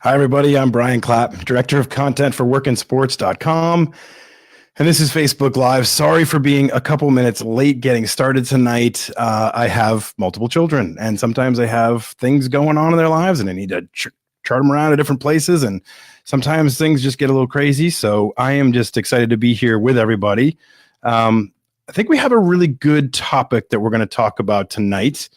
Hi, everybody. I'm Brian Clapp, Director of Content for WorkinSports.com. And this is Facebook Live. Sorry for being a couple minutes late getting started tonight. I have multiple children, and sometimes they have things going on in their lives, and I need to chart them around to different places. And sometimes things just get a little crazy. So I am just excited to be here with everybody. I think we have a really good topic that we're going to talk about tonight.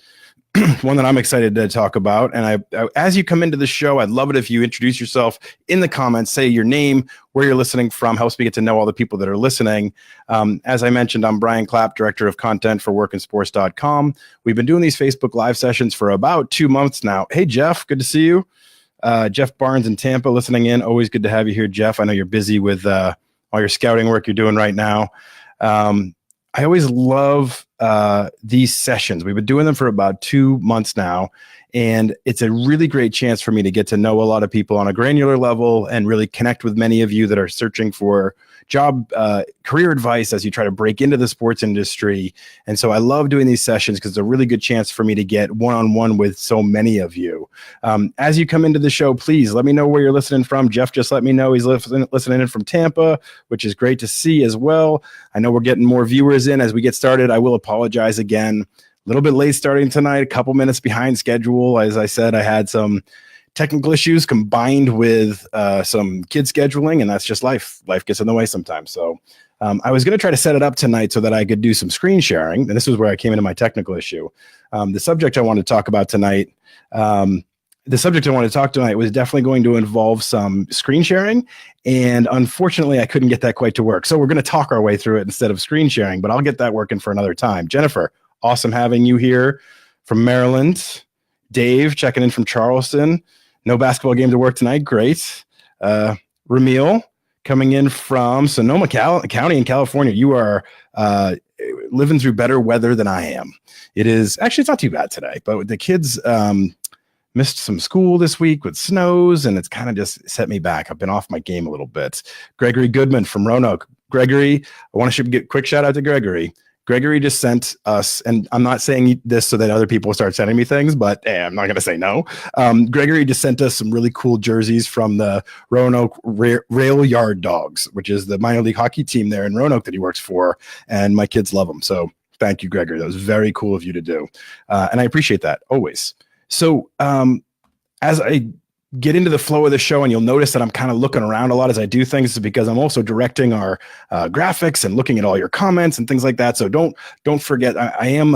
One that I'm excited to talk about. And as you come into the show, I'd love it if you introduce yourself in the comments, say your name, where you're listening from, helps me get to know all the people that are listening. As I mentioned, I'm Brian Clapp, Director of Content for WorkinSports.com. We've been doing these Facebook Live sessions for about 2 months now. Hey, Jeff, good to see you. Jeff Barnes in Tampa listening in. Always good to have you here, Jeff. I know you're busy with all your scouting work you're doing right now. I always love these sessions. We've been doing them for about 2 months now, and it's a really great chance for me to get to know a lot of people on a granular level and really connect with many of you that are searching for job, career advice as you try to break into the sports industry. And so I love doing these sessions because it's a really good chance for me to get one-on-one with so many of you. As you come into the show, please let me know where you're listening from. Jeff just let me know he's listening in from Tampa, which is great to see as well. I know we're getting more viewers in as we get started. I will apologize again. A little bit late starting tonight, a couple minutes behind schedule. As I said, I had some technical issues combined with some kid scheduling, and that's just life. Life gets in the way sometimes. So I was going to try to set it up tonight so that I could do some screen sharing, and this is where I came into my technical issue. The subject I want to talk tonight was definitely going to involve some screen sharing, and unfortunately, I couldn't get that quite to work. So we're going to talk our way through it instead of screen sharing, but I'll get that working for another time. Jennifer, awesome having you here from Maryland. Dave checking in from Charleston. No basketball game to work tonight. Great. Ramil coming in from Sonoma County in California. You are living through better weather than I am. It's not too bad today, but the kids missed some school this week with snows, and it's kind of just set me back. I've been off my game a little bit. Gregory Goodman from Roanoke. Gregory, I want to give a quick shout out to Gregory. Gregory just sent us, and I'm not saying this so that other people start sending me things, but I'm not going to say no. Gregory just sent us some really cool jerseys from the Roanoke Rail Yard Dogs, which is the minor league hockey team there in Roanoke that he works for, and my kids love them. So thank you, Gregory. That was very cool of you to do, and I appreciate that always. So as I get into the flow of the show, and you'll notice that I'm kind of looking around a lot as I do things, because I'm also directing our graphics and looking at all your comments and things like that. So don't forget, I'm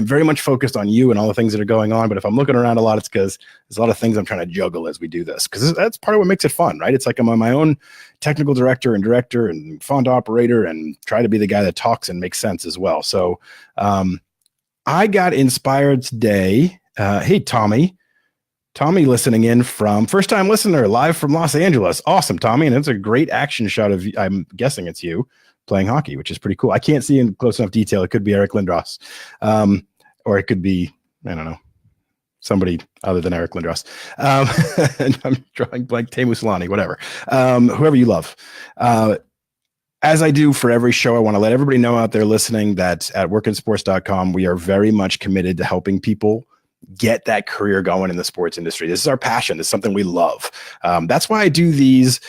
very much focused on you and all the things that are going on. But if I'm looking around a lot, it's because there's a lot of things I'm trying to juggle as we do this, because that's part of what makes it fun, right? It's like I'm on my own technical director and font operator, and try to be the guy that talks and makes sense as well. So I got inspired today. Hey, Tommy listening in from first-time listener live from Los Angeles. Awesome, Tommy. And it's a great action shot of, I'm guessing it's you playing hockey, which is pretty cool. I can't see in close enough detail. It could be Eric Lindros, or it could be, I don't know, somebody other than Eric Lindros. And I'm drawing blank, Teemu Selanne, whatever. Whoever you love. As I do for every show, I want to let everybody know out there listening that at WorkinSports.com, we are very much committed to helping people get that career going in the sports industry. This is our passion. This is something we love. That's why I do these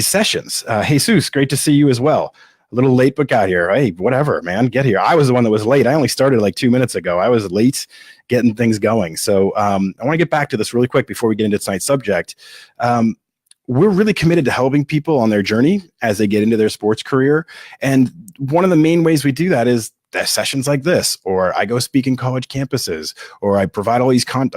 sessions. Jesus, great to see you as well. A little late, but got here. Hey, whatever, man, get here. I was the one that was late. I only started like 2 minutes ago. I was late getting things going. So I want to get back to this really quick before we get into tonight's subject. We're really committed to helping people on their journey as they get into their sports career. And one of the main ways we do that is sessions like this, or I go speak in college campuses, or I provide all this content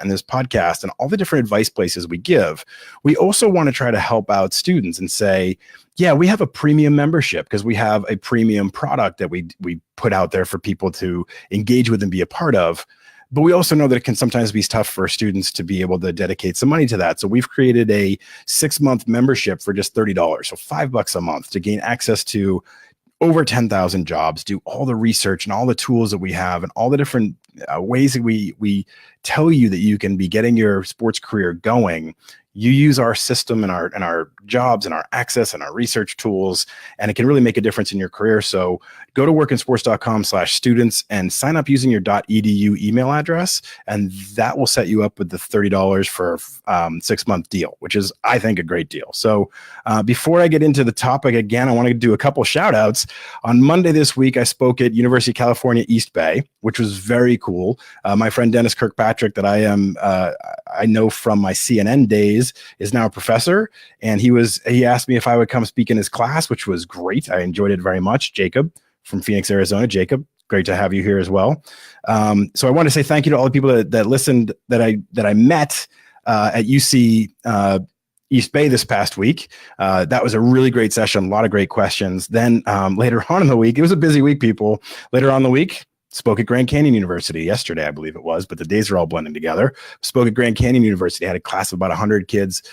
and this podcast and all the different advice places we give. We also want to try to help out students and say, yeah, we have a premium membership because we have a premium product that we put out there for people to engage with and be a part of. But we also know that it can sometimes be tough for students to be able to dedicate some money to that. So we've created a 6-month membership for just $30. So $5 a month to gain access to over 10,000 jobs, do all the research and all the tools that we have and all the different ways that we tell you that you can be getting your sports career going. You use our system and our jobs and our access and our research tools, and it can really make a difference in your career. So go to workinsports.com/students and sign up using your .edu email address, and that will set you up with the $30 for a 6-month deal, which is, I think, a great deal. So before I get into the topic again, I want to do a couple shout outs. On Monday this week, I spoke at University of California, East Bay, which was very cool. My friend Dennis Kirkpatrick, that I know from my CNN days, is now a professor, and he asked me if I would come speak in his class, which was great. I enjoyed it very much. Jacob from Phoenix, Arizona. Jacob, great to have you here as well. So I want to say thank you to all the people that listened, that I met at UC East Bay this past week. That was a really great session, a lot of great questions. Then later on in the week, it was a busy week, people. Later on in the week, spoke at Grand Canyon University yesterday, I believe it was, but the days are all blending together. Spoke at Grand Canyon University, had a class of about 100 kids,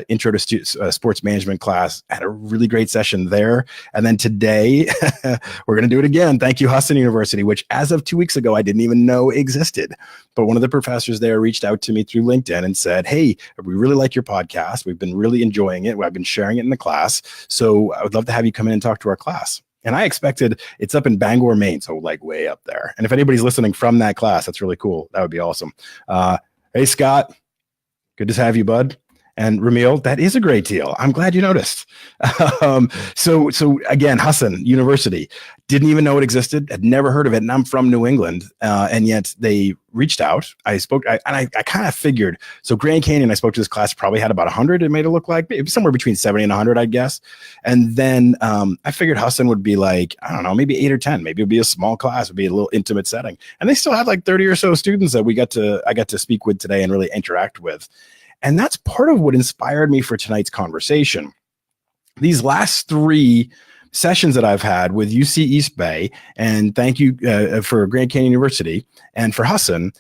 intro to sports management class, had a really great session there. And then today, we're going to do it again. Thank you, Husson University, which as of 2 weeks ago, I didn't even know existed. But one of the professors there reached out to me through LinkedIn and said, hey, we really like your podcast. We've been really enjoying it. I've been sharing it in the class. So I would love to have you come in and talk to our class. And I expected, it's up in Bangor, Maine, so like way up there. And if anybody's listening from that class, that's really cool. That would be awesome. Hey, Scott, good to have you, bud. And Ramil, that is a great deal. I'm glad you noticed. So again, Husson University, didn't even know it existed, had never heard of it, and I'm from New England, and yet they reached out. I kind of figured. So Grand Canyon, I spoke to this class, probably had about 100. It made it look like somewhere between 70 and 100, I'd guess. And then I figured Husson would be like, I don't know, maybe 8 or 10. Maybe it'd be a small class, it'd be a little intimate setting. And they still had like 30 or so students that I got to speak with today and really interact with. And that's part of what inspired me for tonight's conversation. These last 3 sessions that I've had with UC East Bay, and thank you for Grand Canyon University and for Husson,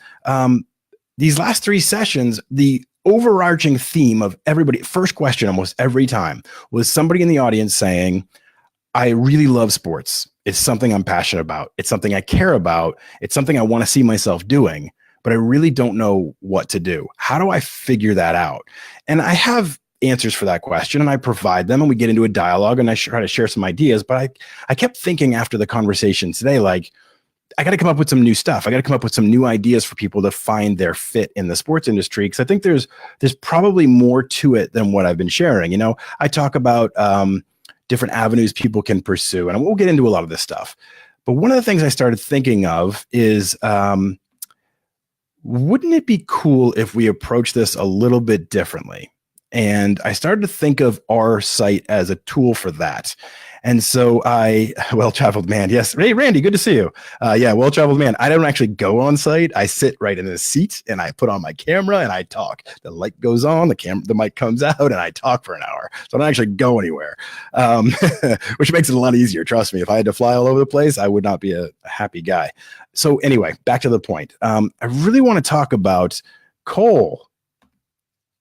these last 3 sessions, the overarching theme of everybody, first question almost every time, was somebody in the audience saying, I really love sports. It's something I'm passionate about. It's something I care about. It's something I want to see myself doing, but I really don't know what to do. How do I figure that out? And I have answers for that question, and I provide them, and we get into a dialogue, and I try to share some ideas. But I kept thinking after the conversation today, like, I got to come up with some new stuff. I got to come up with some new ideas for people to find their fit in the sports industry, because I think there's probably more to it than what I've been sharing. You know, I talk about different avenues people can pursue, and we'll get into a lot of this stuff. But one of the things I started thinking of is, wouldn't it be cool if we approach this a little bit differently? And I started to think of our site as a tool for that. And so Well-Traveled Man. Yes. Hey, Randy, good to see you. Yeah, Well-Traveled Man. I don't actually go on site. I sit right in the seat and I put on my camera and I talk. The light goes on, the mic comes out, and I talk for an hour. So I don't actually go anywhere, which makes it a lot easier. Trust me, if I had to fly all over the place, I would not be a happy guy. So anyway, back to the point. I really want to talk about Cole.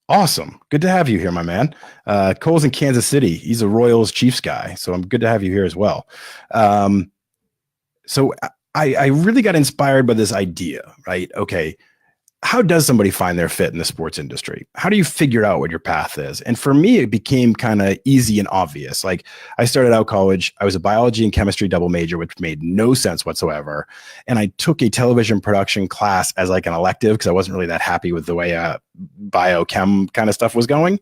Awesome. Good to have you here, my man. Cole's in Kansas City. He's a Royals Chiefs guy. So I'm good to have you here as well. So I really got inspired by this idea, right? Okay. How does somebody find their fit in the sports industry? How do you figure out what your path is? And for me, it became kind of easy and obvious. Like, I started out college, I was a biology and chemistry double major, which made no sense whatsoever. And I took a television production class as like an elective because I wasn't really that happy with the way biochem kind of stuff was going.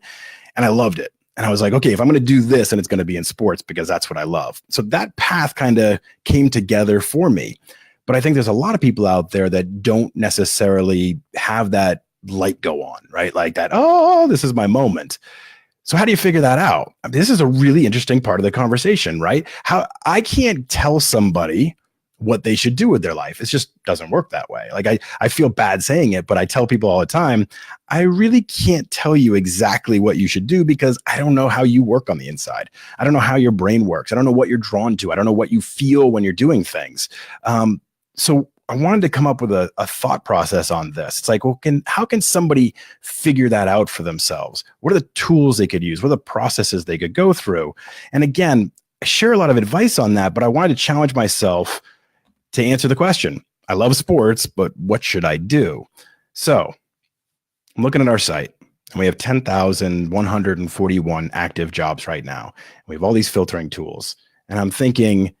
And I loved it. And I was like, okay, if I'm going to do this, and it's going to be in sports because that's what I love. So that path kind of came together for me. But I think there's a lot of people out there that don't necessarily have that light go on, right? Like that, oh, this is my moment. So how do you figure that out? I mean, this is a really interesting part of the conversation, right? How I can't tell somebody what they should do with their life. It just doesn't work that way. Like I feel bad saying it, but I tell people all the time, I really can't tell you exactly what you should do because I don't know how you work on the inside. I don't know how your brain works. I don't know what you're drawn to. I don't know what you feel when you're doing things. So I wanted to come up with a thought process on this. It's like, well, how can somebody figure that out for themselves? What are the tools they could use? What are the processes they could go through? And again, I share a lot of advice on that, but I wanted to challenge myself to answer the question. I love sports, but what should I do? So I'm looking at our site, and we have 10,141 active jobs right now. We have all these filtering tools. And I'm thinking,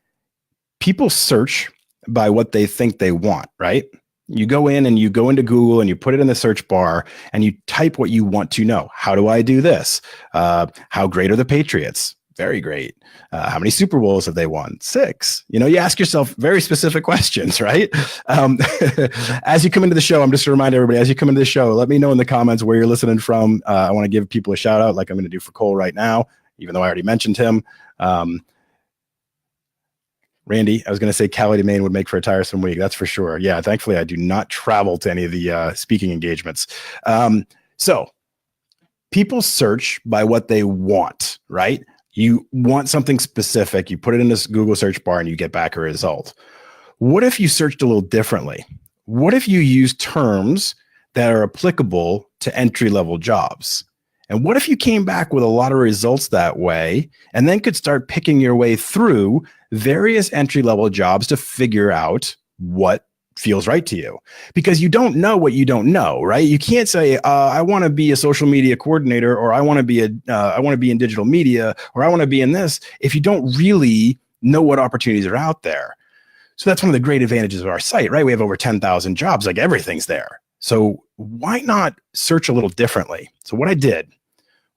people search by what they think they want, right? You go in and you go into Google and you put it in the search bar and you type what you want to know. How do I do this? How great are the Patriots? Very great. How many Super Bowls have they won? 6. You ask yourself very specific questions, right? As you come into the show, I'm just to remind everybody, as you come into the show, let me know in the comments where you're listening from. I want to give people a shout out like I'm going to do for Cole right now, even though I already mentioned him. Randy, I was going to say Cali to Maine would make for a tiresome week. That's for sure. Yeah, thankfully, I do not travel to any of the speaking engagements. So people search by what they want, right? You want something specific. You put it in this Google search bar and you get back a result. What if you searched a little differently? What if you use terms that are applicable to entry-level jobs? And what if you came back with a lot of results that way and then could start picking your way through various entry-level jobs to figure out what feels right to you? Because you don't know what you don't know, right? You can't say, I want to be a social media coordinator, or I want to be in digital media, or I want to be in this, if you don't really know what opportunities are out there. So that's one of the great advantages of our site, right? We have over 10,000 jobs, like everything's there. So why not search a little differently? So what I did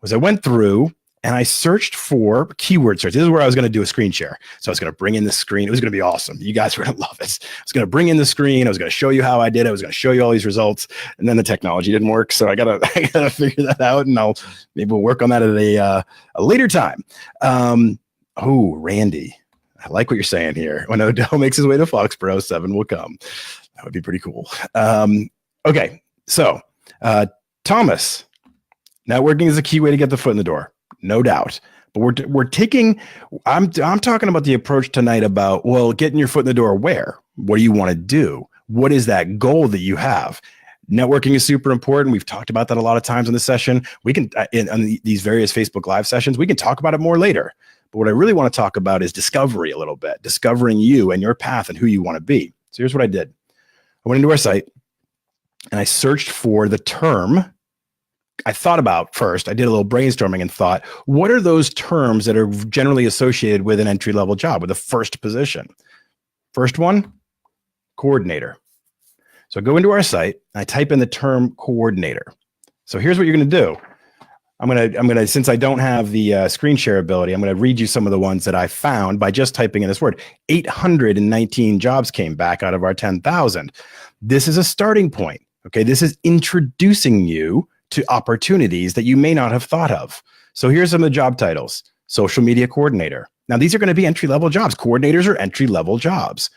was I went through and I searched for keyword search. This is where I was going to do a screen share. So I was going to bring in the screen. It was going to be awesome. You guys were going to love it. I was going to bring in the screen. I was going to show you how I did it. I was going to show you all these results. And then the technology didn't work. So I gotta figure that out. And maybe we'll work on that at a later time. Randy, I like what you're saying here. When Odell makes his way to Foxborough, 7 will come. That would be pretty cool. Okay. So Thomas, networking is a key way to get the foot in the door. No doubt. But I'm talking about the approach tonight about, well, getting your foot in the door where? What do you want to do? What is that goal that you have? Networking is super important. We've talked about that a lot of times in the session. We can, in these various Facebook Live sessions, we can talk about it more later. But what I really want to talk about is discovery a little bit, discovering you and your path and who you want to be. So here's what I did. I went into our site and I searched for the term I thought about first. I did a little brainstorming and thought, what are those terms that are generally associated with an entry-level job, with a first position? First one, coordinator. So I go into our site and I type in the term coordinator. So here's what you're going to do. I'm going to, since I don't have the screen share ability, I'm going to read you some of the ones that I found by just typing in this word. 819 jobs came back out of our 10,000. This is a starting point. Okay. This is introducing you to opportunities that you may not have thought of. So here's some of the job titles. Social media coordinator. Now, these are going to be entry-level jobs. Coordinators are entry-level jobs.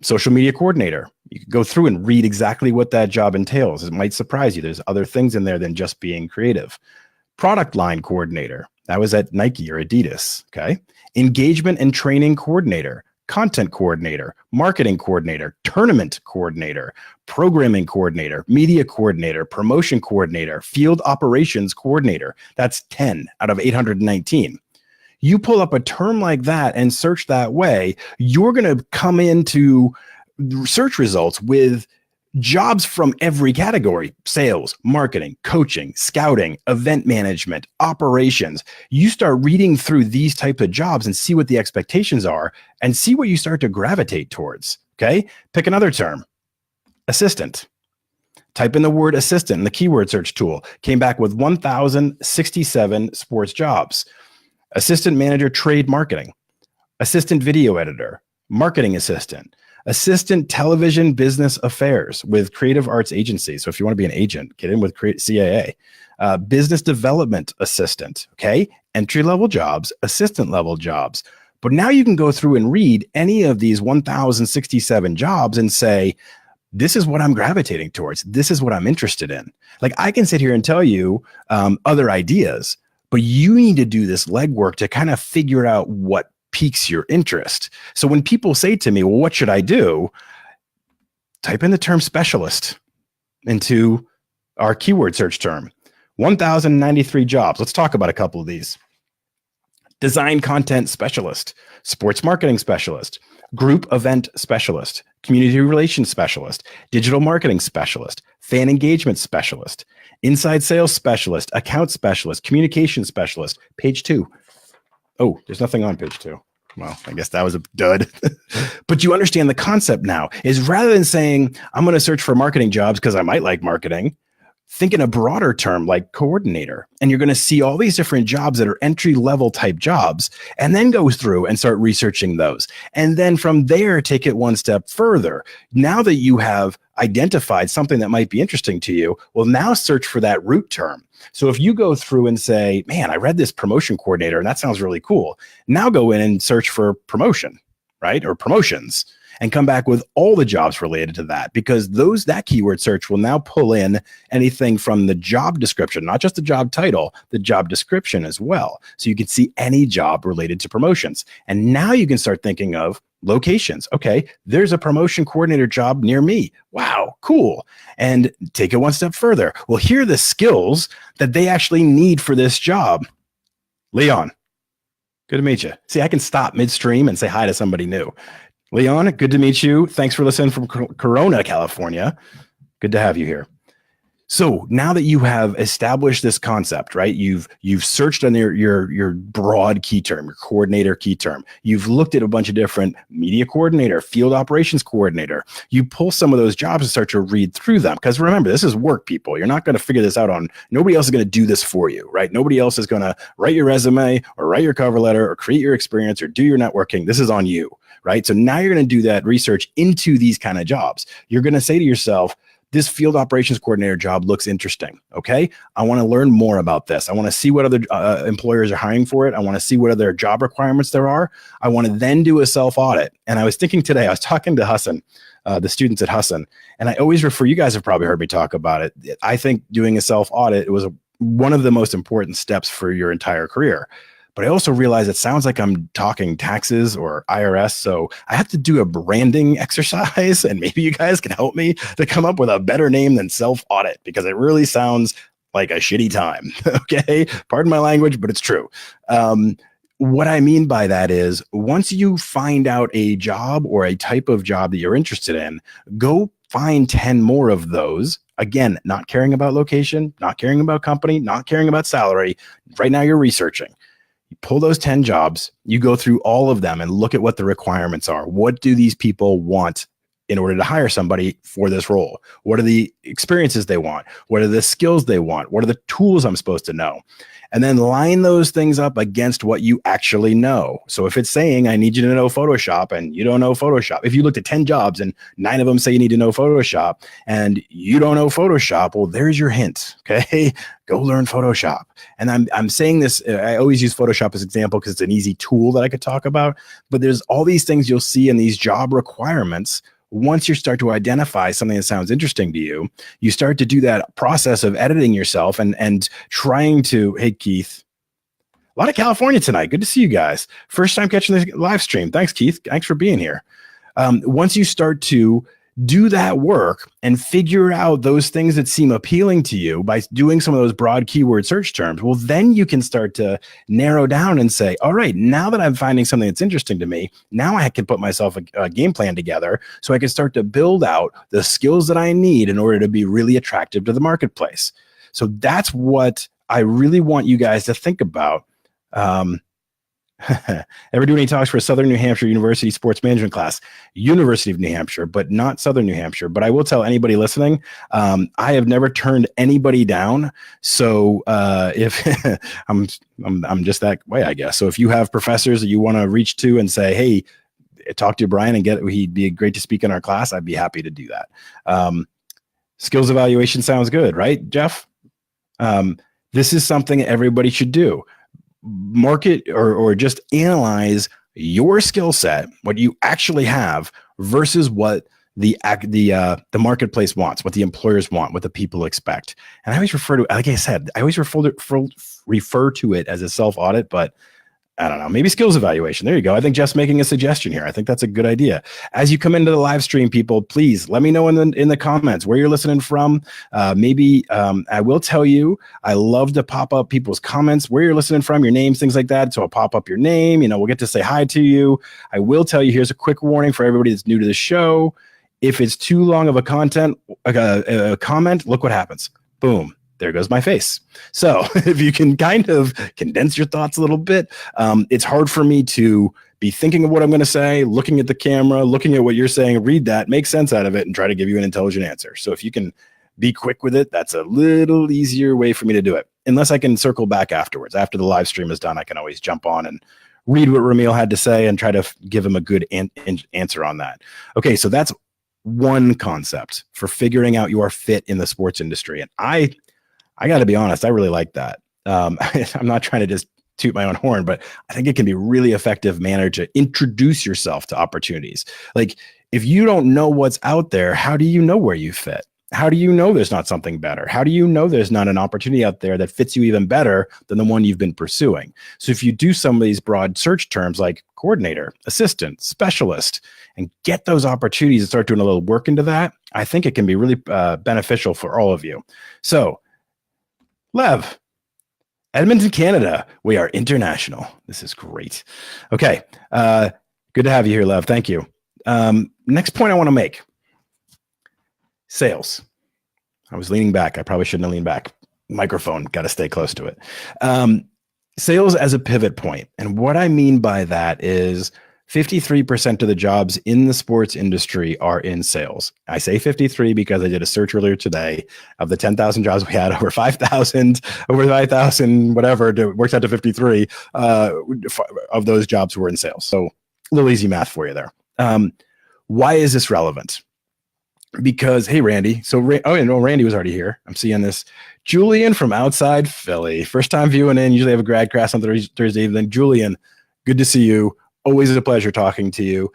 Social media coordinator. You can go through and read exactly what that job entails. It might surprise you. There's other things in there than just being creative. Product line coordinator. That was at Nike or Adidas. Okay. Engagement and training coordinator. Content coordinator, marketing coordinator, tournament coordinator, programming coordinator, media coordinator, promotion coordinator, field operations coordinator. That's 10 out of 819. You pull up a term like that and search that way, you're going to come into search results with jobs from every category: sales, marketing, coaching, scouting, event management, operations. You start reading through these types of jobs and see what the expectations are and see what you start to gravitate towards. Okay. Pick another term. Assistant. Type in the word assistant in the keyword search tool. Came back with 1,067 sports jobs. Assistant manager, trade marketing. Assistant video editor. Marketing assistant. Assistant television business affairs with Creative Arts Agency. So if you want to be an agent, get in with CAA. Business development assistant. Okay. Entry-level jobs, assistant-level jobs. But now you can go through and read any of these 1,067 jobs and say, this is what I'm gravitating towards. This is what I'm interested in. Like, I can sit here and tell you other ideas, but you need to do this legwork to kind of figure out what piques your interest. So when people say to me, well, what should I do? Type in the term specialist into our keyword search term. 1,093 jobs. Let's talk about a couple of these. Design content specialist, sports marketing specialist, group event specialist, community relations specialist, digital marketing specialist, fan engagement specialist, inside sales specialist, account specialist, communication specialist. Page 2. Oh, there's nothing on page 2. Well, I guess that was a dud. But you understand the concept now is rather than saying, I'm going to search for marketing jobs because I might like marketing, think in a broader term like coordinator. And you're going to see all these different jobs that are entry level type jobs, and then go through and start researching those. And then from there, take it one step further. Now that you have identified something that might be interesting to you, well, now search for that root term. So if you go through and say, man, I read this promotion coordinator and that sounds really cool. Now go in and search for promotion, right? Or promotions, and come back with all the jobs related to that, because that keyword search will now pull in anything from the job description, not just the job title, the job description as well. So you can see any job related to promotions. And now you can start thinking of locations. Okay, there's a promotion coordinator job near me. Wow, cool. And take it one step further. Well, here are the skills that they actually need for this job. Leon, good to meet you. See, I can stop midstream and say hi to somebody new. Leon, good to meet you. Thanks for listening from Corona, California. Good to have you here. So now that you have established this concept, right? You've searched on your broad key term, your coordinator key term. You've looked at a bunch of different media coordinator, field operations coordinator. You pull some of those jobs and start to read through them. Because remember, this is work, people. You're not going to figure this out on, nobody else is going to do this for you, right? Nobody else is going to write your resume or write your cover letter or create your experience or do your networking. This is on you, right? So now you're going to do that research into these kind of jobs. You're going to say to yourself, this field operations coordinator job looks interesting. Okay. I want to learn more about this. I want to see what other employers are hiring for it. I want to see what other job requirements there are. I want to then do a self audit. And I was thinking today, I was talking to Hassan, the students at Hassan, and I always refer, you guys have probably heard me talk about it. I think doing a self audit, it was one of the most important steps for your entire career. But I also realize it sounds like I'm talking taxes or IRS. So I have to do a branding exercise, and maybe you guys can help me to come up with a better name than self-audit, because it really sounds like a shitty time. Okay. Pardon my language, but it's true. What I mean by that is once you find out a job or a type of job that you're interested in, go find 10 more of those. Again, not caring about location, not caring about company, not caring about salary. Right now you're researching. You pull those 10 jobs, you go through all of them and look at what the requirements are. What do these people want in order to hire somebody for this role? What are the experiences they want? What are the skills they want? What are the tools I'm supposed to know? And then line those things up against what you actually know. So if it's saying, I need you to know Photoshop, and you don't know Photoshop, if you looked at 10 jobs and 9 of them say you need to know Photoshop and you don't know Photoshop, well, there's your hint. Okay. Go learn Photoshop. And I'm saying this, I always use Photoshop as an example because it's an easy tool that I could talk about, but there's all these things you'll see in these job requirements. Once you start to identify something that sounds interesting to you, you start to do that process of editing yourself and trying to, hey, Keith, a lot of California tonight. Good to see you guys. First time catching the live stream. Thanks, Keith. Thanks for being here. Once you start to do that work and figure out those things that seem appealing to you by doing some of those broad keyword search terms, well, then you can start to narrow down and say, all right, now that I'm finding something that's interesting to me, now I can put myself a game plan together so I can start to build out the skills that I need in order to be really attractive to the marketplace. So that's what I really want you guys to think about. Ever do any talks for a Southern New Hampshire University sports management class? University of New Hampshire, but not Southern New Hampshire. But I will tell anybody listening, I have never turned anybody down. So if I'm just that way, I guess. So if you have professors that you want to reach to and say, hey, talk to Brian and he'd be great to speak in our class, I'd be happy to do that. Skills evaluation sounds good, right, Jeff? This is something everybody should do. Market or just analyze your skill set, what you actually have versus what the marketplace wants, what the employers want, what the people expect. And I always refer to, like I said, I always refer to it as a self-audit, but I don't know, maybe skills evaluation. There you go. I think Jeff's making a suggestion here. I think that's a good idea. As you come into the live stream, people, please let me know in the comments where you're listening from. Maybe I will tell you, I love to pop up people's comments, where you're listening from, your names, things like that. So I'll pop up your name. We'll get to say hi to you. I will tell you, here's a quick warning for everybody that's new to the show. If it's too long of a comment, look what happens. Boom. There goes my face. So if you can kind of condense your thoughts a little bit, it's hard for me to be thinking of what I'm going to say, looking at the camera, looking at what you're saying, read that, make sense out of it, and try to give you an intelligent answer. So if you can be quick with it, that's a little easier way for me to do it. Unless I can circle back afterwards. After the live stream is done, I can always jump on and read what Ramil had to say and try to give him a good answer on that. Okay, so that's one concept for figuring out your fit in the sports industry. And I got to be honest, I really like that. I'm not trying to just toot my own horn, but I think it can be a really effective manner to introduce yourself to opportunities. Like, if you don't know what's out there, how do you know where you fit? How do you know there's not something better? How do you know there's not an opportunity out there that fits you even better than the one you've been pursuing? So if you do some of these broad search terms like coordinator, assistant, specialist, and get those opportunities and start doing a little work into that, I think it can be really beneficial for all of you. So, Lev, Edmonton, Canada. We are international. This is great. Okay. Good to have you here, Lev. Thank you. Next point I want to make. Sales. I was leaning back. I probably shouldn't have leaned back. Microphone, got to stay close to it. Sales as a pivot point. And what I mean by that is 53% of the jobs in the sports industry are in sales. I say 53 because I did a search earlier today of the 10,000 jobs we had, over 5,000, whatever, it works out to 53 of those jobs were in sales. So a little easy math for you there. Why is this relevant? Because, hey, Randy. So, Randy was already here. I'm seeing this. Julian from outside Philly. First time viewing in. Usually have a grad class on Thursday evening. Julian, good to see you. Always a pleasure talking to you.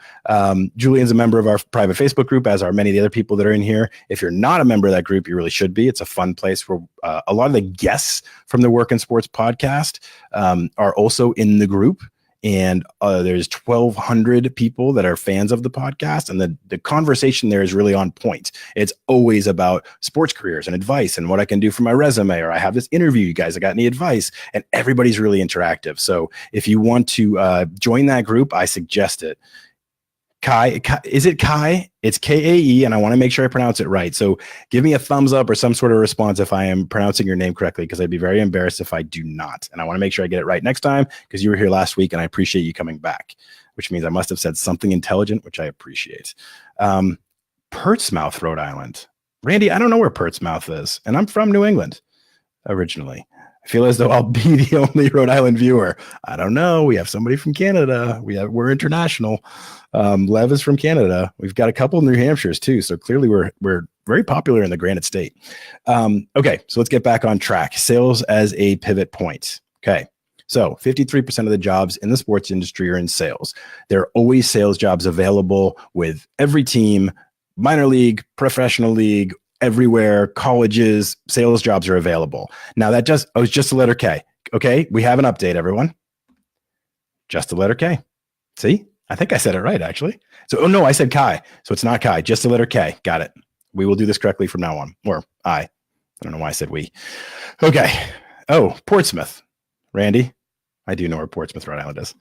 Julian's a member of our private Facebook group, as are many of the other people that are in here. If you're not a member of that group, you really should be. It's a fun place where a lot of the guests from the Work in Sports podcast are also in the group. And there's 1,200 people that are fans of the podcast. And the conversation there is really on point. It's always about sports careers and advice and what I can do for my resume, or I have this interview, you guys, I got any advice? And everybody's really interactive. So if you want to join that group, I suggest it. Kai, is it Kai? It's Kae, and I want to make sure I pronounce it right. So give me a thumbs up or some sort of response if I am pronouncing your name correctly, because I'd be very embarrassed if I do not. And I want to make sure I get it right next time, because you were here last week and I appreciate you coming back, which means I must have said something intelligent, which I appreciate. Portsmouth, Rhode Island. Randy, I don't know where Portsmouth is, and I'm from New England originally. I feel as though I'll be the only Rhode Island viewer. I don't know. We have somebody from Canada. We're international. Lev is from Canada. We've got a couple of New Hampshires too. So clearly we're very popular in the Granite State. Okay, so let's get back on track. Sales as a pivot point. Okay, so 53% of the jobs in the sports industry are in sales. There are always sales jobs available with every team, minor league, professional league, everywhere, colleges, sales jobs are available. Now was just the letter K. Okay, we have an update, everyone. Just the letter K. See, I think I said it right, actually. So, no, I said Kai. So it's not Kai, just the letter K. Got it. We will do this correctly from now on. Or I don't know why I said we. Okay. Oh, Portsmouth. Randy, I do know where Portsmouth, Rhode Island is.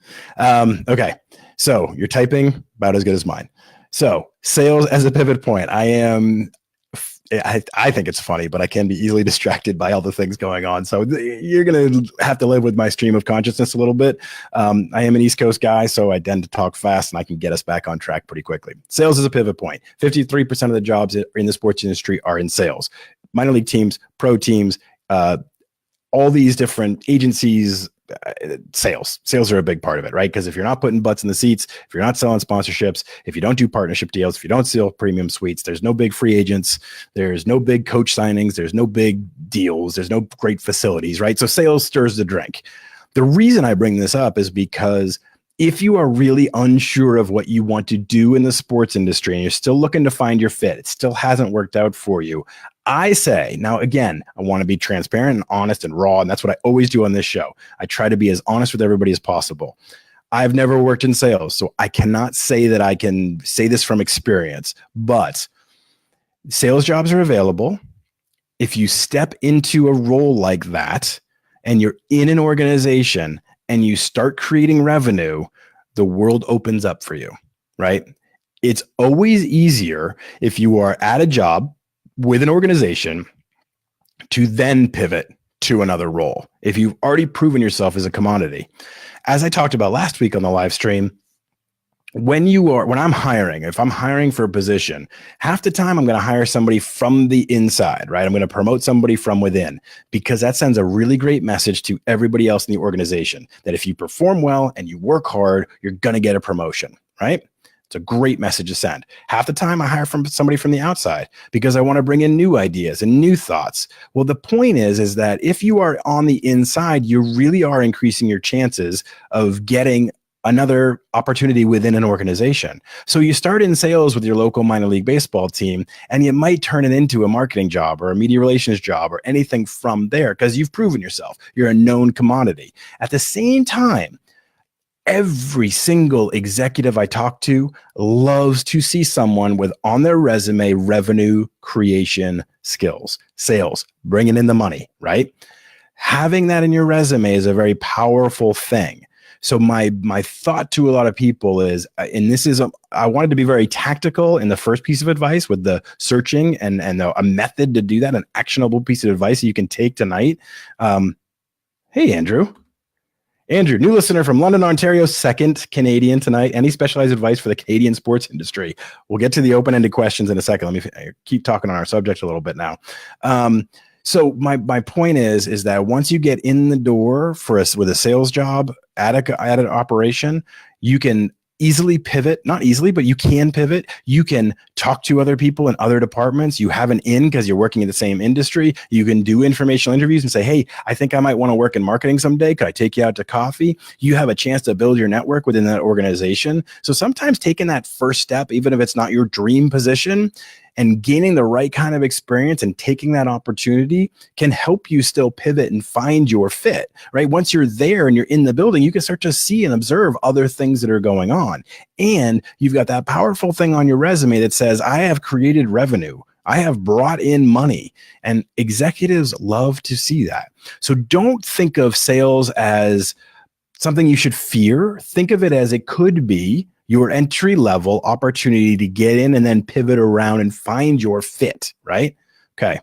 Okay, so you're typing about as good as mine. So sales as a pivot point. I think it's funny, but I can be easily distracted by all the things going on. So you're going to have to live with my stream of consciousness a little bit. I am an East Coast guy, so I tend to talk fast and I can get us back on track pretty quickly. Sales is a pivot point. 53% of the jobs in the sports industry are in sales. Minor league teams, pro teams, all these different agencies, sales are a big part of it, right? Because if you're not putting butts in the seats, if you're not selling sponsorships, if you don't do partnership deals, if you don't sell premium suites, there's no big free agents, there's no big coach signings, there's no big deals, there's no great facilities, right? So sales stirs the drink. The reason I bring this up is because if you are really unsure of what you want to do in the sports industry and you're still looking to find your fit, it still hasn't worked out for you, I say, now again, I want to be transparent and honest and raw, and that's what I always do on this show. I try to be as honest with everybody as possible. I've never worked in sales, so I cannot say that I can say this from experience, but sales jobs are available. If you step into a role like that and you're in an organization and you start creating revenue, the world opens up for you, right? It's always easier if you are at a job with an organization to then pivot to another role if you've already proven yourself as a commodity. As I talked about last week on the live stream, when I'm hiring, if I'm hiring for a position, half the time I'm going to hire somebody from the inside, right? I'm going to promote somebody from within, because that sends a really great message to everybody else in the organization that if you perform well and you work hard, you're going to get a promotion, right? It's a great message to send. Half the time I hire from somebody from the outside because I want to bring in new ideas and new thoughts. Well, the point is that if you are on the inside, you really are increasing your chances of getting another opportunity within an organization. So you start in sales with your local minor league baseball team, and you might turn it into a marketing job or a media relations job or anything from there because you've proven yourself. You're a known commodity. At the same time, every single executive I talk to loves to see someone with on their resume revenue creation skills, sales, bringing in the money, right? Having that in your resume is a very powerful thing. So my thought to a lot of people is, and this is, I wanted to be very tactical in the first piece of advice with the searching and a method to do that, an actionable piece of advice that you can take tonight. Hey, Andrew, new listener from London, Ontario, second Canadian tonight. Any specialized advice for the Canadian sports industry? We'll get to the open-ended questions in a second. Let me keep talking on our subject a little bit now. So my point is that once you get in the door with a sales job at an operation, you can easily pivot, not easily, but you can pivot. You can talk to other people in other departments. You have an in because you're working in the same industry. You can do informational interviews and say, hey, I think I might want to work in marketing someday. Could I take you out to coffee? You have a chance to build your network within that organization. So sometimes taking that first step, even if it's not your dream position, and gaining the right kind of experience and taking that opportunity can help you still pivot and find your fit, right? Once you're there and you're in the building, you can start to see and observe other things that are going on. And you've got that powerful thing on your resume that says, I have created revenue. I have brought in money, and executives love to see that. So don't think of sales as something you should fear. Think of it as it could be your entry level opportunity to get in and then pivot around and find your fit, right? Okay.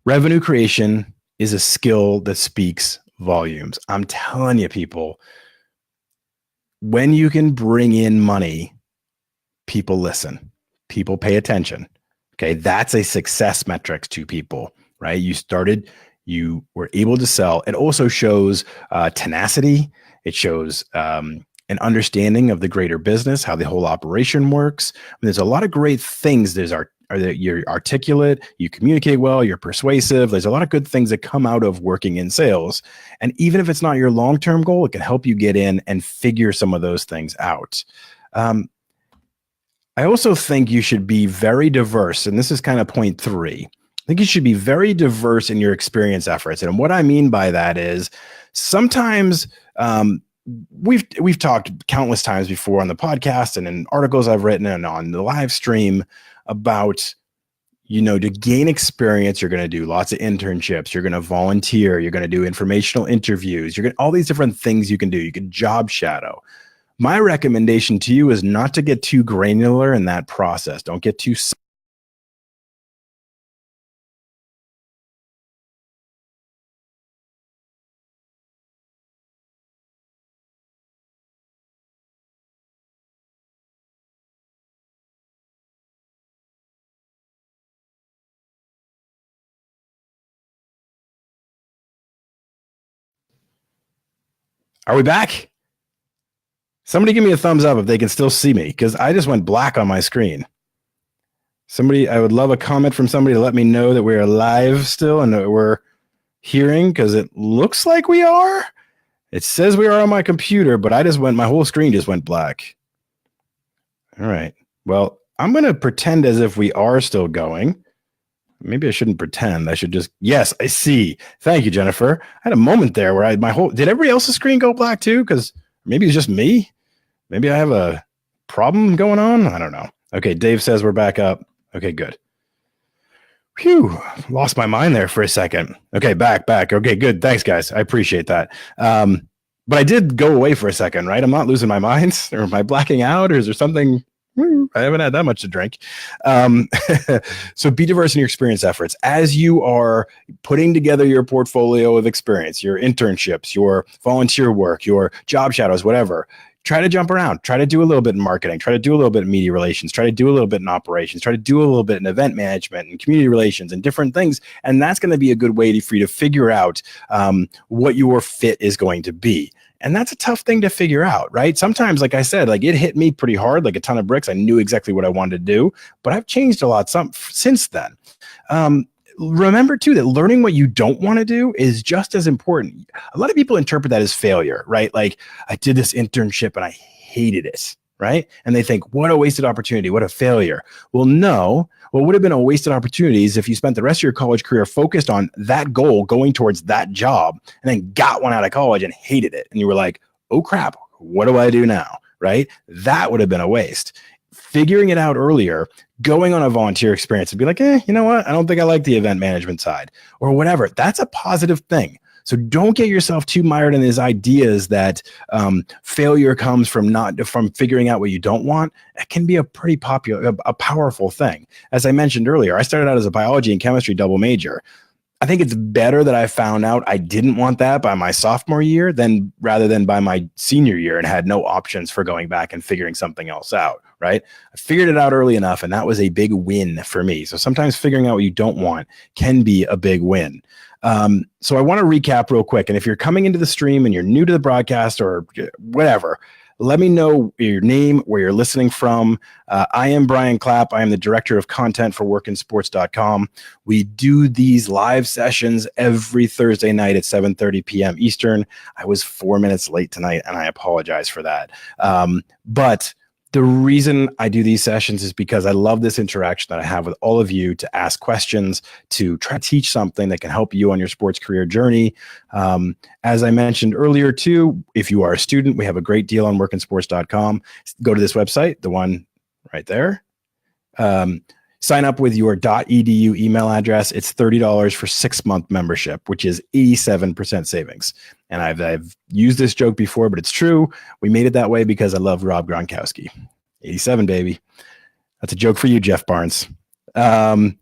Revenue creation is a skill that speaks volumes. I'm telling you, people, when you can bring in money, people listen, people pay attention. Okay. That's a success metric to people, right? You were able to sell. It also shows tenacity. It shows, an understanding of the greater business, how the whole operation works. I mean, there's a lot of great things. You're articulate, you communicate well, you're persuasive. There's a lot of good things that come out of working in sales. And even if it's not your long-term goal, it can help you get in and figure some of those things out. I also think you should be very diverse. And this is kind of point 3. I think you should be very diverse in your experience efforts. And what I mean by that is sometimes, we've talked countless times before on the podcast and in articles I've written and on the live stream about, to gain experience, you're going to do lots of internships. You're going to volunteer. You're going to do informational interviews. All these different things you can do. You can job shadow. My recommendation to you is not to get too granular in that process. Don't get too Are we back? Somebody give me a thumbs up if they can still see me, because I just went black on my screen. I would love a comment from somebody to let me know that we're live still and that we're hearing, because it looks like we are. It says we are on my computer, but my whole screen just went black. All right. Well, I'm going to pretend as if we are still going. maybe I shouldn't pretend. I should just, yes, I see. Thank you, Jennifer. I had a moment there where did everybody else's screen go black too? Because maybe it's just me. Maybe I have a problem going on. I don't know. Okay, Dave says we're back up. Okay, good. Phew, lost my mind there for a second. Okay, back. Okay, good. Thanks, guys. I appreciate that. But I did go away for a second, right? I'm not losing my mind, or am I blacking out, or is there something? I haven't had that much to drink. So be diverse in your experience efforts. As you are putting together your portfolio of experience, your internships, your volunteer work, your job shadows, whatever, try to jump around. Try to do a little bit in marketing. Try to do a little bit in media relations. Try to do a little bit in operations. Try to do a little bit in event management and community relations and different things. And that's going to be a good way for you to figure out what your fit is going to be. And that's a tough thing to figure out, right? Sometimes, like I said, like it hit me pretty hard, like a ton of bricks. I knew exactly what I wanted to do, but I've changed a lot since then. Remember too that learning what you don't want to do is just as important. A lot of people interpret that as failure, right? Like, I did this internship and I hated it, right? And they think, what a wasted opportunity, what a failure. Well, no. What would have been a wasted opportunity is if you spent the rest of your college career focused on that goal, going towards that job, and then got one out of college and hated it. And you were like, oh crap, what do I do now? Right? That would have been a waste. Figuring it out earlier, going on a volunteer experience and be like, you know what? I don't think I like the event management side or whatever. That's a positive thing. So don't get yourself too mired in these ideas that failure comes from figuring out what you don't want. It can be a pretty powerful thing. As I mentioned earlier, I started out as a biology and chemistry double major. I think it's better that I found out I didn't want that by my sophomore year rather than by my senior year and had no options for going back and figuring something else out, right? I figured it out early enough, and that was a big win for me. So sometimes figuring out what you don't want can be a big win. So I want to recap real quick. And if you're coming into the stream and you're new to the broadcast or whatever, let me know your name, where you're listening from. I am Brian Clapp. I am the director of content for workinsports.com. We do these live sessions every Thursday night at 7:30 p.m. Eastern. I was 4 minutes late tonight, and I apologize for that. But the reason I do these sessions is because I love this interaction that I have with all of you to ask questions, to try to teach something that can help you on your sports career journey. As I mentioned earlier too, if you are a student, we have a great deal on workinsports.com. Go to this website, the one right there. Sign up with your .edu email address. It's $30 for 6-month membership, which is 87% savings. And I've used this joke before, but it's true. We made it that way because I love Rob Gronkowski. 87, baby. That's a joke for you, Jeff Barnes. And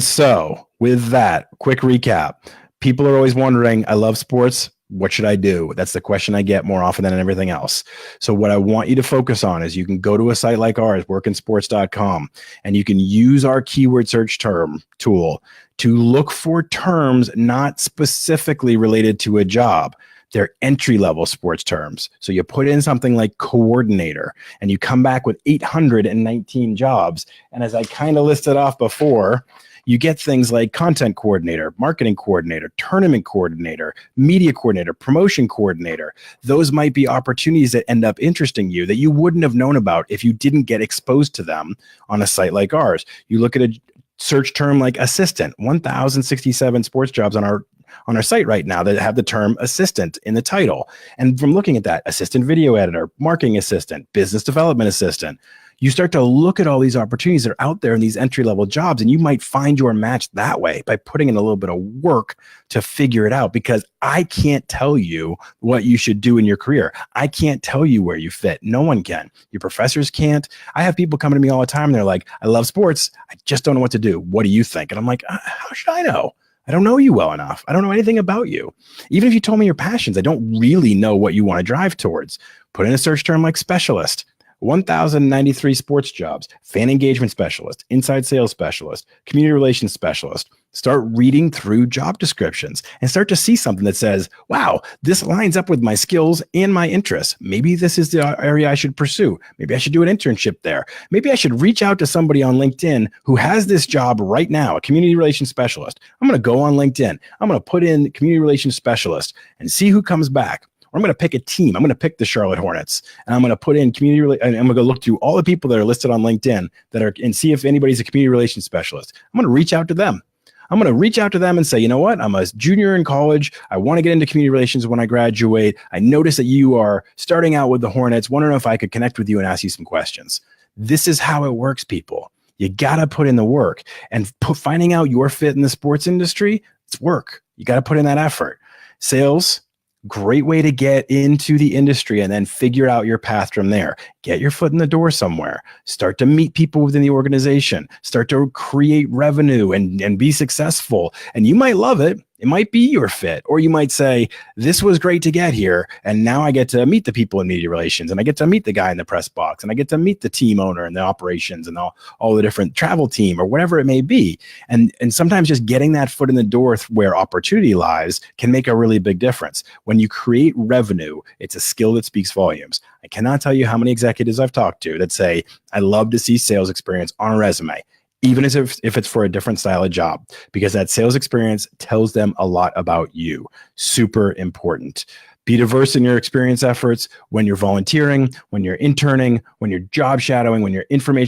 so with that, quick recap. People are always wondering, I love sports. What should I do? That's the question I get more often than everything else. So what I want you to focus on is you can go to a site like ours, workinsports.com, and you can use our keyword search term tool to look for terms not specifically related to a job. They're entry-level sports terms. So you put in something like coordinator, and you come back with 819 jobs. And as I kind of listed off before, you get things like content coordinator, marketing coordinator, tournament coordinator, media coordinator, promotion coordinator. Those might be opportunities that end up interesting you that you wouldn't have known about if you didn't get exposed to them on a site like ours. You look at a search term like assistant, 1,067 sports jobs on our site right now that have the term assistant in the title. And from looking at that, assistant video editor, marketing assistant, business development assistant, you start to look at all these opportunities that are out there in these entry-level jobs, and you might find your match that way by putting in a little bit of work to figure it out, because I can't tell you what you should do in your career. I can't tell you where you fit. No one can. Your professors can't. I have people coming to me all the time, and they're like, I love sports. I just don't know what to do. What do you think? And I'm like, how should I know? I don't know you well enough. I don't know anything about you. Even if you told me your passions, I don't really know what you want to drive towards. Put in a search term like specialist. 1,093 sports jobs, fan engagement specialist, inside sales specialist, community relations specialist. Start reading through job descriptions and start to see something that says, wow, this lines up with my skills and my interests. Maybe this is the area I should pursue. Maybe I should do an internship there. Maybe I should reach out to somebody on LinkedIn who has this job right now, a community relations specialist. I'm going to go on LinkedIn. I'm going to put in community relations specialist and see who comes back. or I'm going to pick a team. I'm going to pick the Charlotte Hornets, and I'm going to put in and I'm going to go look through all the people that are listed on LinkedIn and see if anybody's a community relations specialist. I'm going to reach out to them. I'm going to reach out to them and say, you know what? I'm a junior in college. I want to get into community relations when I graduate. I noticed that you are starting out with the Hornets. Want to know if I could connect with you and ask you some questions. This is how it works, people. You got to put in the work, and finding out your fit in the sports industry, it's work. You got to put in that effort. Sales, great way to get into the industry and then figure out your path from there. Get your foot in the door somewhere. Start to meet people within the organization. Start to create revenue and be successful. And you might love it. It might be your fit. Or you might say, this was great to get here, and now I get to meet the people in media relations, and I get to meet the guy in the press box, and I get to meet the team owner and the operations and all the different travel team or whatever it may be. And sometimes just getting that foot in the door where opportunity lies can make a really big difference. When you create revenue, it's a skill that speaks volumes. I cannot tell you how many executives I've talked to that say, I love to see sales experience on a resume, even as if it's for a different style of job, because that sales experience tells them a lot about you. Super important. Be diverse in your experience efforts when you're volunteering, when you're interning, when you're job shadowing, when you're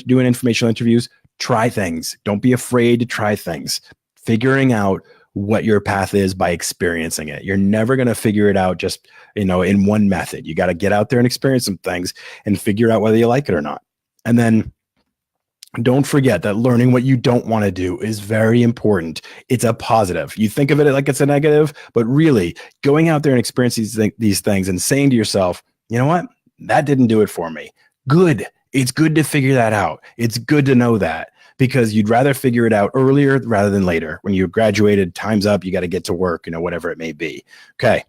doing informational interviews. Try things. Don't be afraid to try things. Figuring out what your path is by experiencing it. You're never going to figure it out just, in one method. You got to get out there and experience some things and figure out whether you like it or not. And then don't forget that learning what you don't want to do is very important. It's a positive. You think of it like it's a negative, but really going out there and experiencing these things and saying to yourself, you know what? That didn't do it for me. Good. It's good to figure that out. It's good to know that, because you'd rather figure it out earlier rather than later. When you graduated, time's up. You got to get to work, whatever it may be. Okay.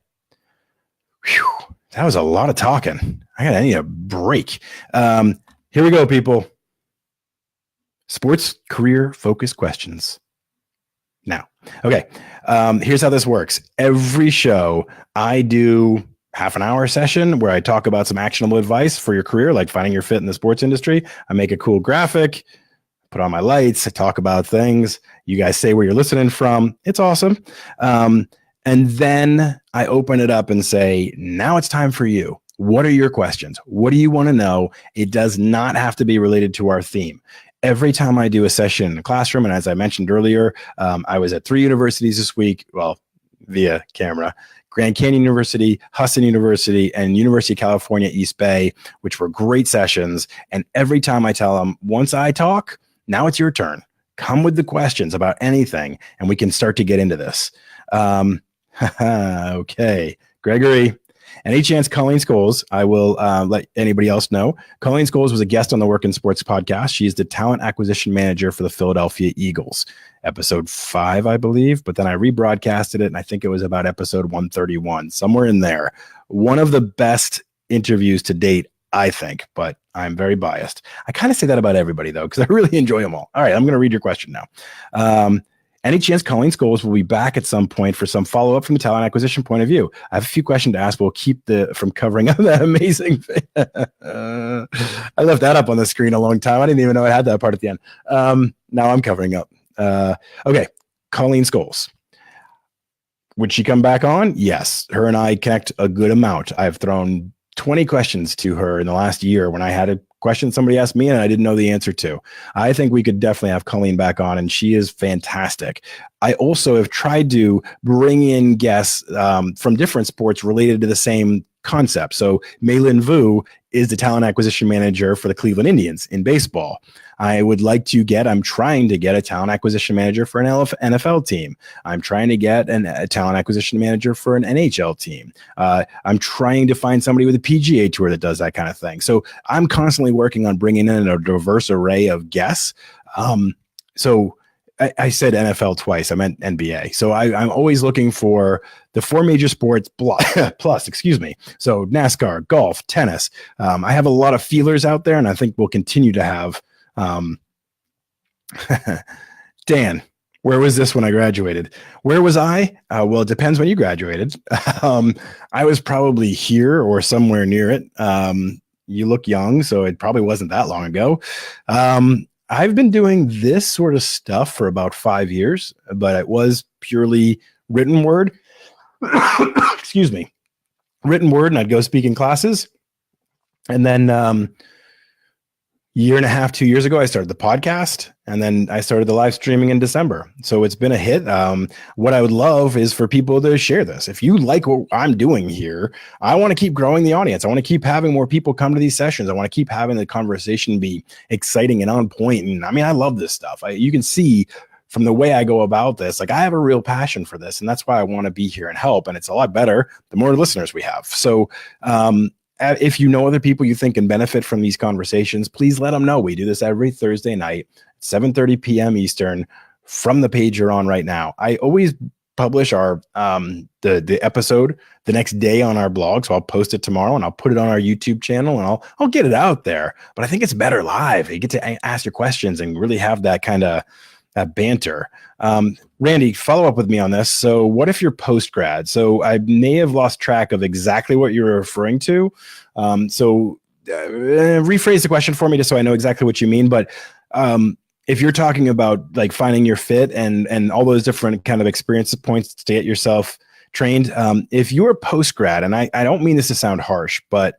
Whew. That was a lot of talking. I need a break. Here we go, people. Sports career focus questions. Now, okay, here's how this works. Every show, I do half an hour session where I talk about some actionable advice for your career, like finding your fit in the sports industry. I make a cool graphic, put on my lights, I talk about things. You guys say where you're listening from. It's awesome. And then I open it up and say, now it's time for you. What are your questions? What do you want to know? It does not have to be related to our theme. Every time I do a session in the classroom, and as I mentioned earlier, I was at 3 universities this week, well, via camera, Grand Canyon University, Husson University, and University of California, East Bay, which were great sessions. And every time I tell them, once I talk, now it's your turn. Come with the questions about anything, and we can start to get into this. Okay, Gregory. Any chance Colleen Scholes, I will let anybody else know. Colleen Scholes was a guest on the Work in Sports podcast. She's the talent acquisition manager for the Philadelphia Eagles. Episode 5, I believe, but then I rebroadcasted it, and I think it was about episode 131, somewhere in there. One of the best interviews to date, I think, but I'm very biased. I kind of say that about everybody, though, because I really enjoy them all. All right, I'm going to read your question now. Any chance Colleen Scholes will be back at some point for some follow-up from the talent acquisition point of view? I have a few questions to ask, but we'll keep from covering up that amazing thing. I left that up on the screen a long time. I didn't even know I had that part at the end. Now I'm covering up. Okay, Colleen Scholes. Would she come back on? Yes. Her and I connect a good amount. I've thrown 20 questions to her in the last year when I had a question somebody asked me and I didn't know the answer to. I think we could definitely have Colleen back on, and she is fantastic. I also have tried to bring in guests from different sports related to the same concept. So Maylin Vu is the talent acquisition manager for the Cleveland Indians in baseball. I'm trying to get a talent acquisition manager for an NFL team. I'm trying to get a talent acquisition manager for an NHL team. I'm trying to find somebody with a PGA tour that does that kind of thing. So I'm constantly working on bringing in a diverse array of guests. So I said NFL twice. I meant NBA. So I'm always looking for the 4 major sports plus, excuse me. So NASCAR, golf, tennis. I have a lot of feelers out there, and I think we'll continue to have. Dan, where was this when I graduated? Where was I? Well, it depends when you graduated. I was probably here or somewhere near it. You look young, so it probably wasn't that long ago. I've been doing this sort of stuff for about 5 years, but it was purely written word. Excuse me. written word and I'd go speak in classes. And then year and a half, 2 years ago, I started the podcast, and then I started the live streaming in December. So it's been a hit. What I would love is for people to share this. If you like what I'm doing here, I want to keep growing the audience. I want to keep having more people come to these sessions. I want to keep having the conversation be exciting and on point. And I mean, I love this stuff. You can see from the way I go about this, like I have a real passion for this, and that's why I want to be here and help. And it's a lot better the more listeners we have. So, if you know other people you think can benefit from these conversations, please let them know. We do this every Thursday night, 7:30 p.m. Eastern, from the page you're on right now. I always publish our the episode the next day on our blog, so I'll post it tomorrow and I'll put it on our YouTube channel and I'll get it out there. But I think it's better live. You get to ask your questions and really have that kind of that banter. Randy, follow up with me on this. So what if you're post-grad? So I may have lost track of exactly what you're referring to. Rephrase the question for me just so I know exactly what you mean. But if you're talking about like finding your fit and all those different kind of experience points to get yourself trained, if you're post-grad, and I don't mean this to sound harsh, but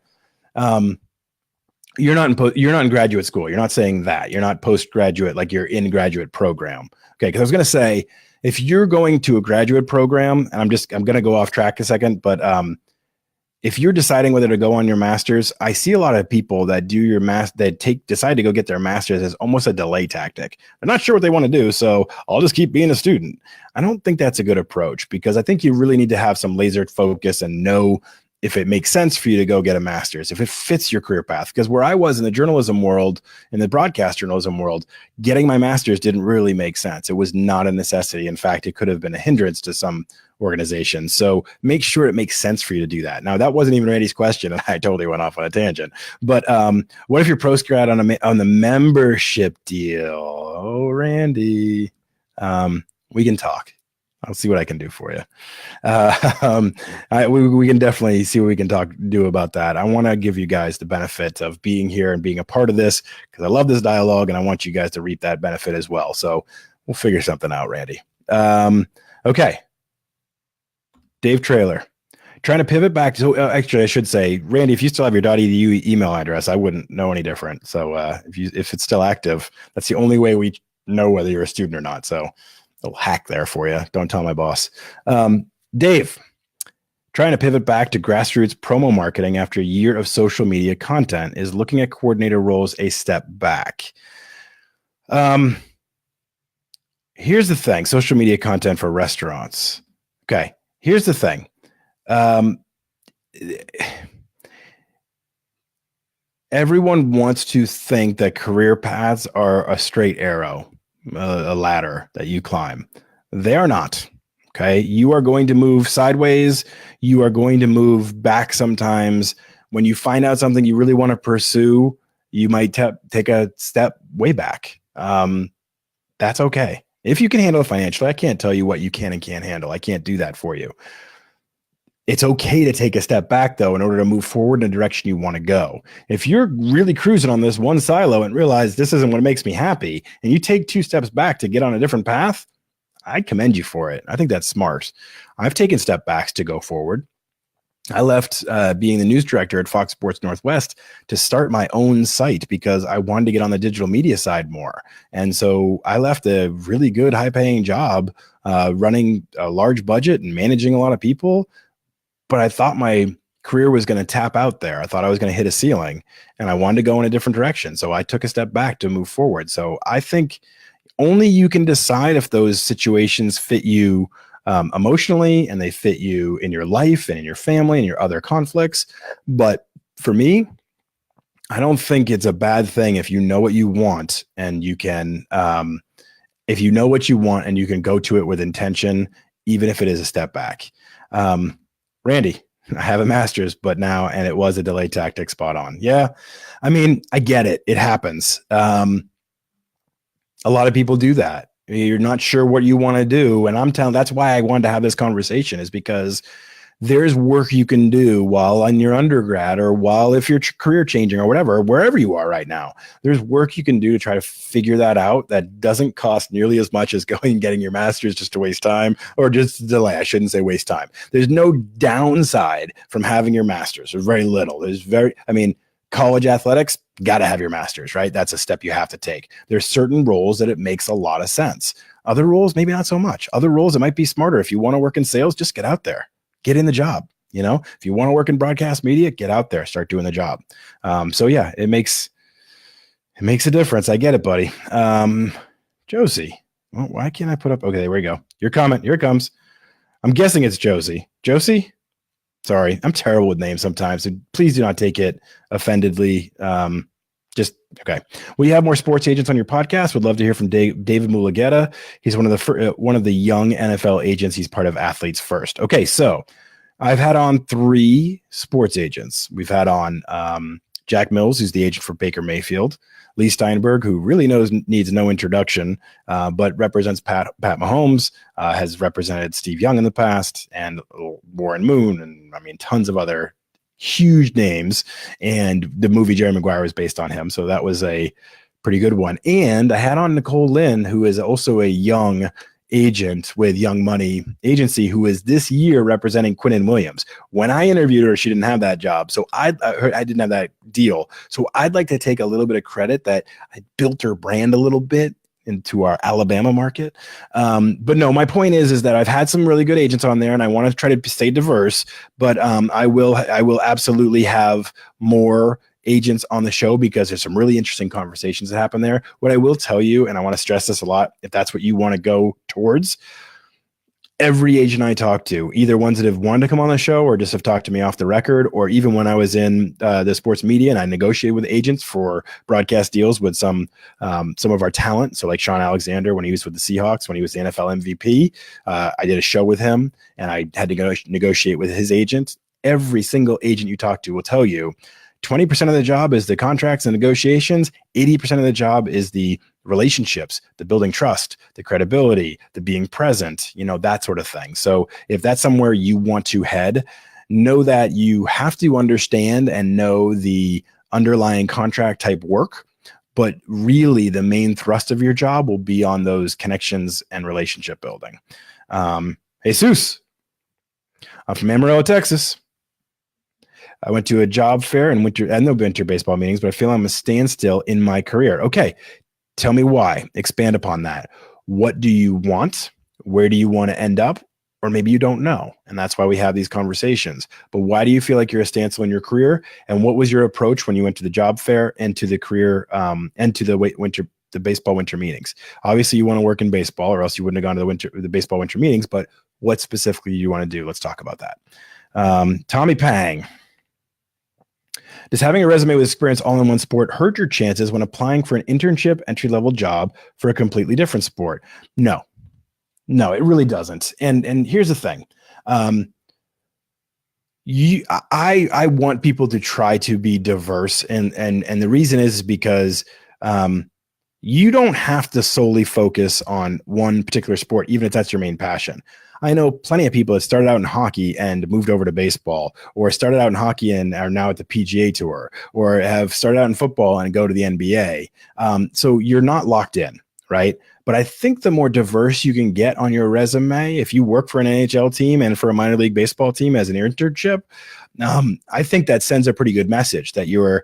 you're not in graduate school. You're not saying that. You're not postgraduate, like you're in graduate program. Okay. Cause I was going to say, if you're going to a graduate program, and I'm going to go off track a second, but if you're deciding whether to go on your master's, I see a lot of people that do your decide to go get their master's as almost a delay tactic. They're not sure what they want to do, so I'll just keep being a student. I don't think that's a good approach, because I think you really need to have some laser focus and know if it makes sense for you to go get a master's, if it fits your career path. Because where I was in the journalism world, in the broadcast journalism world, getting my master's didn't really make sense. It was not a necessity. In fact, it could have been a hindrance to some organizations. So make sure it makes sense for you to do that. Now, that wasn't even Randy's question, and I totally went off on a tangent. But what if you're postgrad on the membership deal? Oh, Randy, we can talk. I'll see what I can do for you. We can definitely see what we can do about that. I want to give you guys the benefit of being here and being a part of this, because I love this dialogue and I want you guys to reap that benefit as well. So we'll figure something out, Randy. Okay. Dave Trailer, trying to pivot back to, actually, I should say, Randy, if you still have your .edu email address, I wouldn't know any different. So if it's still active, that's the only way we know whether you're a student or not. So a little hack there for you. Don't tell my boss. Dave, trying to pivot back to grassroots promo marketing after a year of social media content, is looking at coordinator roles a step back. Here's the thing. Social media content for restaurants. Okay. Here's the thing. Everyone wants to think that career paths are a straight arrow, a ladder that you climb. They are not. Okay. You are going to move sideways. You are going to move back sometimes. When you find out something you really want to pursue, you might take a step way back. That's okay. If you can handle it financially, I can't tell you what you can and can't handle. I can't do that for you. It's okay to take a step back, though, in order to move forward in the direction you want to go. If you're really cruising on this one silo and realize this isn't what makes me happy, and you take 2 steps back to get on a different path, I commend you for it. I think that's smart. I've taken step backs to go forward. I left being the news director at Fox Sports Northwest to start my own site because I wanted to get on the digital media side more. And so I left a really good, high-paying job running a large budget and managing a lot of people. But I thought my career was going to tap out there. I thought I was going to hit a ceiling, and I wanted to go in a different direction. So I took a step back to move forward. So I think only you can decide if those situations fit you emotionally, and they fit you in your life and in your family and your other conflicts. But for me, I don't think it's a bad thing if you know what you want and you can, if you know what you want and you can go to it with intention, even if it is a step back. Randy, I have a master's, but now, and it was a delay tactic, spot on. Yeah. I mean, I get it. It happens. A lot of people do that. You're not sure what you want to do. And I'm telling, that's why I wanted to have this conversation, is because there's work you can do while in your undergrad or while if you're career changing or whatever, wherever you are right now, there's work you can do to try to figure that out that doesn't cost nearly as much as going and getting your master's just to waste time or just delay. I shouldn't say waste time. There's no downside from having your master's. There's very little. College athletics, got to have your master's, right? That's a step you have to take. There's certain roles that it makes a lot of sense. Other roles, maybe not so much. Other roles, it might be smarter. If you want to work in sales, just get out there. Get in the job. If you want to work in broadcast media, get out there, start doing the job. It makes a difference. I get it, buddy. Josie, well, why can't I put up? Okay, there we go. Your comment, here it comes. I'm guessing it's Josie. Josie? Sorry, I'm terrible with names sometimes. So please do not take it offendedly. Okay. We have more sports agents on your podcast. Would love to hear from David Mulugeta. He's one of the young NFL agents. He's part of Athletes First. Okay, so I've had on 3 sports agents. We've had on Jack Mills, who's the agent for Baker Mayfield, Lee Steinberg, who really needs no introduction, but represents Pat Mahomes, has represented Steve Young in the past, and Warren Moon, and tons of other huge names, and the movie Jerry Maguire was based on him, so that was a pretty good one. And I had on Nicole Lynn, who is also a young agent with Young Money Agency, who is this year representing Quinnen Williams. When I interviewed her, she didn't have that job, so I didn't have that deal. So I'd like to take a little bit of credit that I built her brand a little bit into our Alabama market. But no, my point is that I've had some really good agents on there, and I want to try to stay diverse, but I will absolutely have more agents on the show because there's some really interesting conversations that happen there. What I will tell you, and I want to stress this a lot, if that's what you want to go towards, every agent I talk to, either ones that have wanted to come on the show or just have talked to me off the record, or even when I was in the sports media and I negotiated with agents for broadcast deals with some of our talent. So like Sean Alexander, when he was with the Seahawks, when he was the NFL MVP, I did a show with him and I had to go negotiate with his agent. Every single agent you talk to will tell you 20% of the job is the contracts and negotiations. 80% of the job is the relationships, the building trust, the credibility, the being present, that sort of thing. So if that's somewhere you want to head, know that you have to understand and know the underlying contract type work, but really the main thrust of your job will be on those connections and relationship building. Jesus, I'm from Amarillo, Texas. I went to a job fair and no winter baseball meetings, but I feel I'm a standstill in my career. Okay. Tell me why. Expand upon that. What do you want? Where do you want to end up? Or maybe you don't know. And that's why we have these conversations. But why do you feel like you're a standstill in your career? And what was your approach when you went to the job fair and to the career and to the baseball winter meetings? Obviously, you want to work in baseball, or else you wouldn't have gone to the baseball winter meetings. But what specifically do you want to do? Let's talk about that. Tommy Pang. Does having a resume with experience all in one sport hurt your chances when applying for an internship entry-level job for a completely different sport? No, it really doesn't. And here's the thing. I want people to try to be diverse. And the reason is because you don't have to solely focus on one particular sport, even if that's your main passion. I know plenty of people that started out in hockey and moved over to baseball, or started out in hockey and are now at the PGA Tour, or have started out in football and go to the NBA. So you're not locked in, right? But I think the more diverse you can get on your resume, if you work for an NHL team and for a minor league baseball team as an internship, I think that sends a pretty good message that you're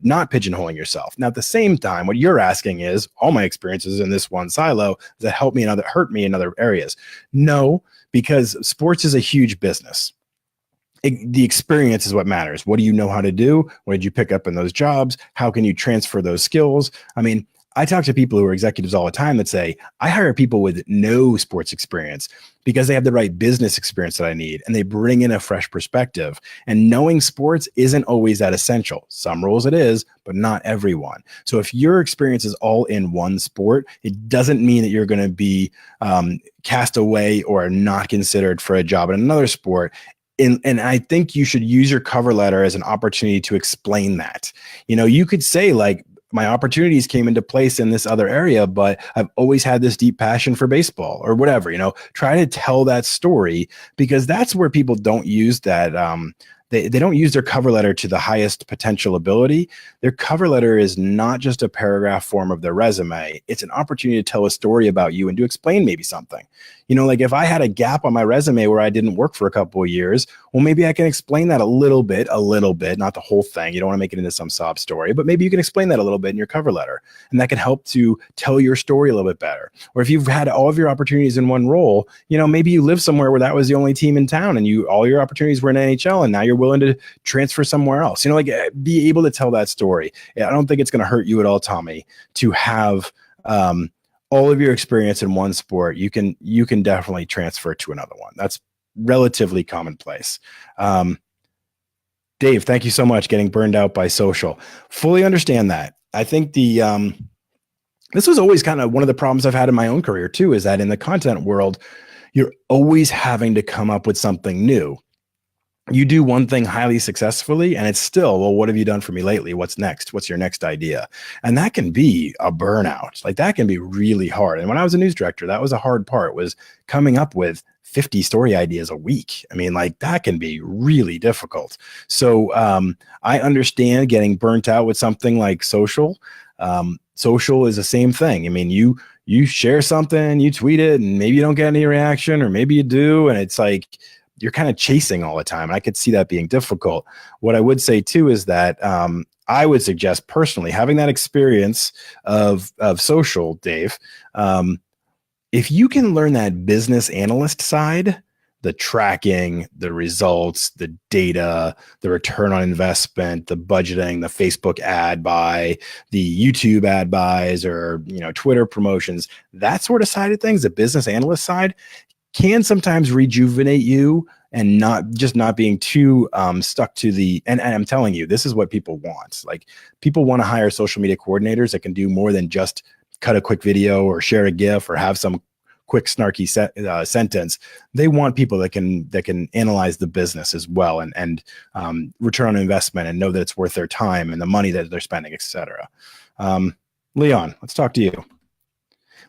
not pigeonholing yourself. Now, at the same time, what you're asking is, all my experiences in this one silo, does that hurt me in other areas? No, because sports is a huge business. The experience is what matters. What do you know how to do? What did you pick up in those jobs? How can you transfer those skills? I talk to people who are executives all the time that say, I hire people with no sports experience because they have the right business experience that I need, and they bring in a fresh perspective. And knowing sports isn't always that essential. Some roles it is, but not everyone. So if your experience is all in one sport, it doesn't mean that you're going to be cast away or not considered for a job in another sport. And I think you should use your cover letter as an opportunity to explain that. You could say, like, my opportunities came into place in this other area, but I've always had this deep passion for baseball or whatever, try to tell that story, because that's where people don't use that. They don't use their cover letter to the highest potential ability. Their cover letter is not just a paragraph form of their resume. It's an opportunity to tell a story about you and to explain maybe something. Like if I had a gap on my resume where I didn't work for a couple of years, well, maybe I can explain that a little bit, not the whole thing. You don't want to make it into some sob story, but maybe you can explain that a little bit in your cover letter, and that can help to tell your story a little bit better. Or if you've had all of your opportunities in one role, maybe you live somewhere where that was the only team in town and all your opportunities were in NHL, and now you're willing to transfer somewhere else. Be able to tell that story. I don't think it's going to hurt you at all, Tommy, to have all of your experience in one sport. You can definitely transfer to another one. That's relatively commonplace. Dave, thank you so much. Getting burned out by social. Fully understand that. I think this was always kind of one of the problems I've had in my own career too, is that in the content world, you're always having to come up with something new. You do one thing highly successfully and it's still, well, what have you done for me lately? What's next? What's your next idea? And that can be a burnout. Like that can be really hard. And when I was a news director, that was a hard part, was coming up with 50 story ideas a week. I mean, like that can be really difficult. So I understand getting burnt out with something like social. Social is the same thing. I mean, you share something, you tweet it, and maybe you don't get any reaction, or maybe you do. And it's like, you're kind of chasing all the time. And I could see that being difficult. What I would say too is that I would suggest personally having that experience of social, Dave. If you can learn that business analyst side, the tracking, the results, the data, the return on investment, the budgeting, the Facebook ad buy, the YouTube ad buys, or Twitter promotions, that sort of side of things, the business analyst side, can sometimes rejuvenate you, and not being too stuck to and I'm telling you, this is what people want. Like, people want to hire social media coordinators that can do more than just cut a quick video or share a GIF or have some quick snarky sentence. They want people that can analyze the business as well, and return on investment, and know that it's worth their time and the money that they're spending, etc. Leon, let's talk to you.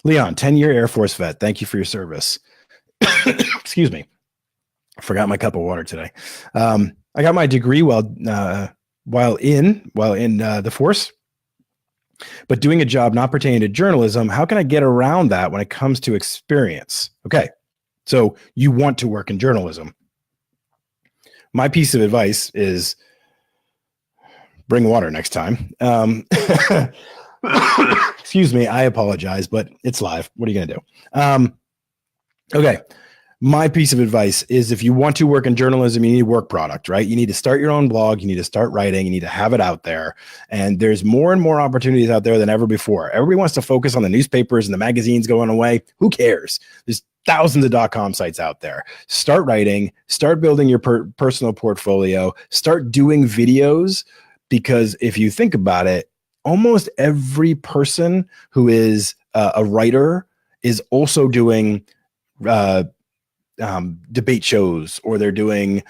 Leon, 10-year Air Force vet. Thank you for your service. Excuse me. I forgot my cup of water today. I got my degree while in the force, but doing a job not pertaining to journalism. How can I get around that when it comes to experience? Okay, so you want to work in journalism. My piece of advice is bring water next time. Excuse me. I apologize, but it's live. What are you going to do? Okay. My piece of advice is, if you want to work in journalism, you need work product, right? You need to start your own blog. You need to start writing. You need to have it out there. And there's more and more opportunities out there than ever before. Everybody wants to focus on the newspapers and the magazines going away. Who cares? There's thousands of .com sites out there. Start writing, start building your personal portfolio, start doing videos, because if you think about it, almost every person who is a writer is also doing debate shows, or they're doing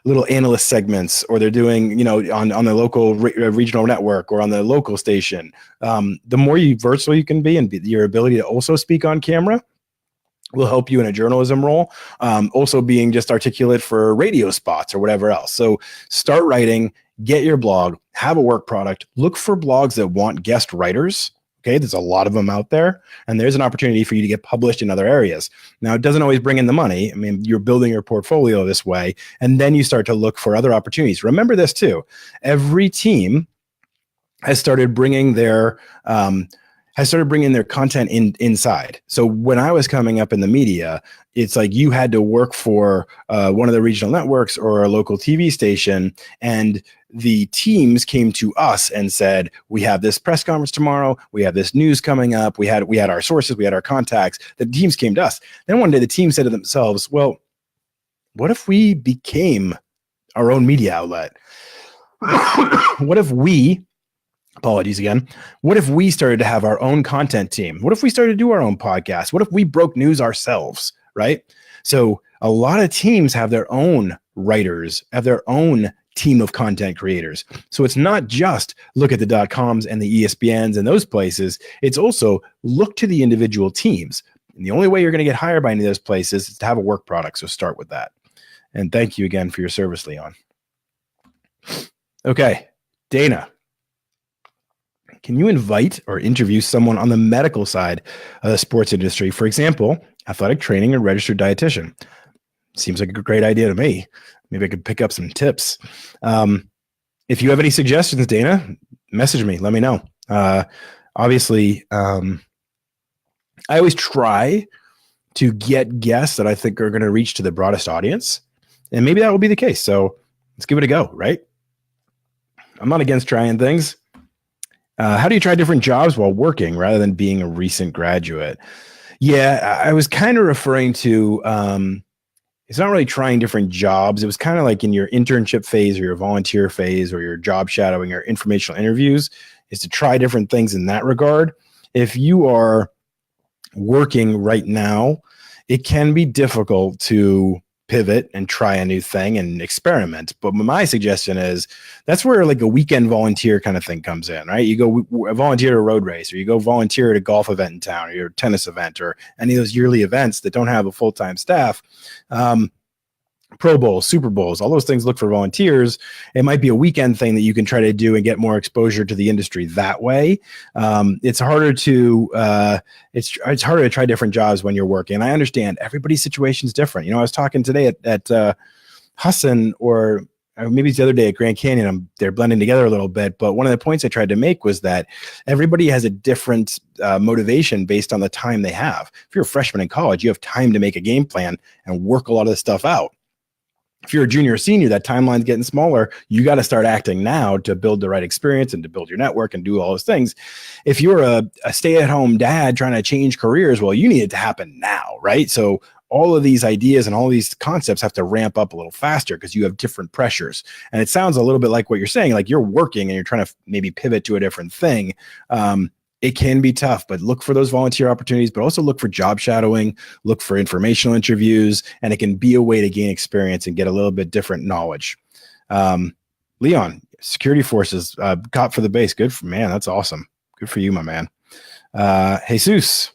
little analyst segments, or they're doing, on the local regional network or on the local station. The more versatile you can be, and your ability to also speak on camera, will help you in a journalism role. Also being just articulate for radio spots or whatever else. So start writing, get your blog, have a work product, look for blogs that want guest writers. Okay, there's a lot of them out there, and there's an opportunity for you to get published in other areas. Now, it doesn't always bring in the money. I mean, you're building your portfolio this way, and then you start to look for other opportunities. Remember this too. Every team has started bringing their content inside. So when I was coming up in the media, it's like you had to work for one of the regional networks or a local TV station, and the teams came to us and said, we have this press conference tomorrow, we have this news coming up, we had our sources, we had our contacts. The teams came to us. Then one day the team said to themselves, well, what if we became our own media outlet? What if we, apologies again, what if we started to have our own content team? What if we started to do our own podcast? What if we broke news ourselves, right? So a lot of teams have their own writers, have their own team of content creators. So it's not just look at the .coms and the ESPNs and those places. It's also look to the individual teams. And the only way you're going to get hired by any of those places is to have a work product. So start with that. And thank you again for your service, Leon. Okay, Dana, can you invite or interview someone on the medical side of the sports industry? For example, athletic training or registered dietitian. Seems like a great idea to me. Maybe I could pick up some tips. If you have any suggestions, Dana, message me. Let me know. Obviously, I always try to get guests that I think are going to reach to the broadest audience. And maybe that will be the case. So let's give it a go, right? I'm not against trying things. How do you try different jobs while working rather than being a recent graduate? Yeah, I was kind of referring to, it's not really trying different jobs. It was kind of like in your internship phase or your volunteer phase or your job shadowing or informational interviews, is to try different things in that regard. If you are working right now, it can be difficult to pivot and try a new thing and experiment. But my suggestion is that's where like a weekend volunteer kind of thing comes in, right? You go volunteer at a road race, or you go volunteer at a golf event in town, or your tennis event, or any of those yearly events that don't have a full-time staff. Pro Bowls, Super Bowls, all those things look for volunteers. It might be a weekend thing that you can try to do and get more exposure to the industry that way. It's harder to it's harder to try different jobs when you're working. And I understand everybody's situation is different. You know, I was talking today at Hassan, or maybe it's the other day at Grand Canyon. They're blending together a little bit. But one of the points I tried to make was that everybody has a different motivation based on the time they have. If you're a freshman in college, you have time to make a game plan and work a lot of this stuff out. If you're a junior or senior, that timeline's getting smaller. You got to start acting now to build the right experience and to build your network and do all those things. If you're a stay-at-home dad trying to change careers, well, you need it to happen now, right? So all of these ideas and all these concepts have to ramp up a little faster because you have different pressures. And it sounds a little bit like what you're saying, like you're working and you're trying to maybe pivot to a different thing. It can be tough, but look for those volunteer opportunities, but also look for job shadowing, look for informational interviews, and it can be a way to gain experience and get a little bit different knowledge. Leon, security forces, cop for the base. Good for, man. That's awesome. Good for you, my man. Jesus.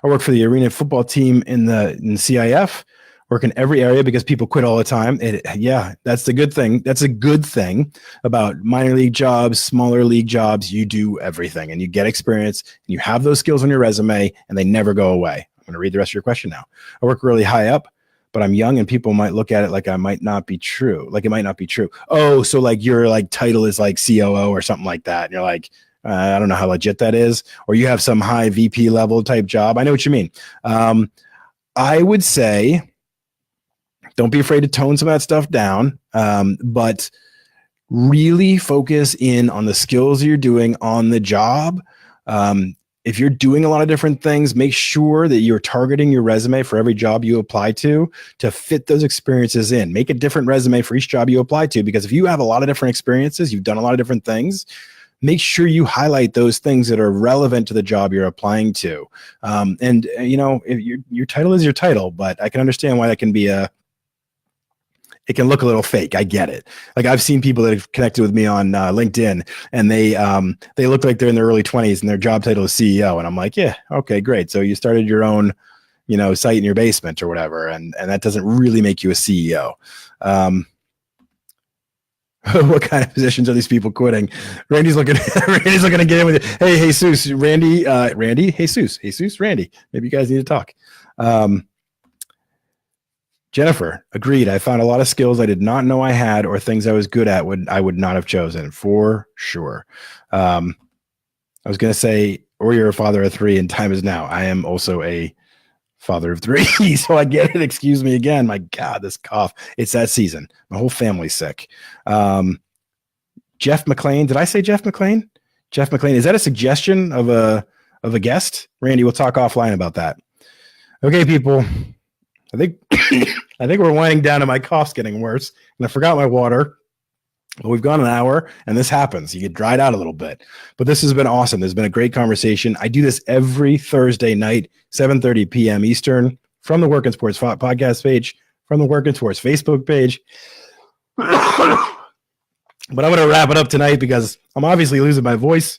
I work for the arena football team in CIF. Work in every area because people quit all the time. Yeah, that's the good thing. That's a good thing about minor league jobs, smaller league jobs. You do everything and you get experience and you have those skills on your resume and they never go away. I'm going to read the rest of your question now. I work really high up, but I'm young and people might look at it like I might not be true. Like it might not be true. Oh, so like your like title is like COO or something like that. And you're like, I don't know how legit that is. Or you have some high VP level type job. I know what you mean. I would say, don't be afraid to tone some of that stuff down, but really focus in on the skills you're doing on the job. If you're doing a lot of different things, make sure that you're targeting your resume for every job you apply to fit those experiences in. Make a different resume for each job you apply to, because if you have a lot of different experiences, you've done a lot of different things, make sure you highlight those things that are relevant to the job you're applying to. And you know, your title is your title, but I can understand why that can be it can look a little fake. I get it. Like I've seen people that have connected with me on LinkedIn, and they look like they're in their early 20s and their job title is CEO. And I'm like, yeah, okay, great. So you started your own, you know, site in your basement or whatever, and that doesn't really make you a CEO. What kind of positions are these people quitting? Randy's looking to get in with it. Hey, Jesus, Randy, Jesus, Randy. Maybe you guys need to talk. Jennifer, agreed. I found a lot of skills I did not know I had, or things I was good at I would not have chosen, for sure. I was going to say, or you're a father of three and time is now. I am also a father of three, so I get it. Excuse me again. My God, this cough. It's that season. My whole family's sick. Jeff McLean. Did I say Jeff McLean? Jeff McLean. Is that a suggestion of a guest? Randy, we'll talk offline about that. Okay, people. I think we're winding down and my cough's getting worse. And I forgot my water. Well, we've gone an hour and this happens. You get dried out a little bit. But this has been awesome. There's been a great conversation. I do this every Thursday night, 7:30 p.m. Eastern, from the Work in Sports podcast page, from the Work in Sports Facebook page. But I'm going to wrap it up tonight because I'm obviously losing my voice.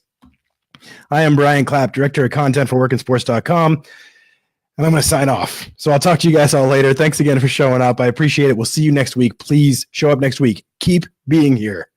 I am Brian Clapp, Director of Content for WorkinSports.com, and I'm going to sign off. So I'll talk to you guys all later. Thanks again for showing up. I appreciate it. We'll see you next week. Please show up next week. Keep being here.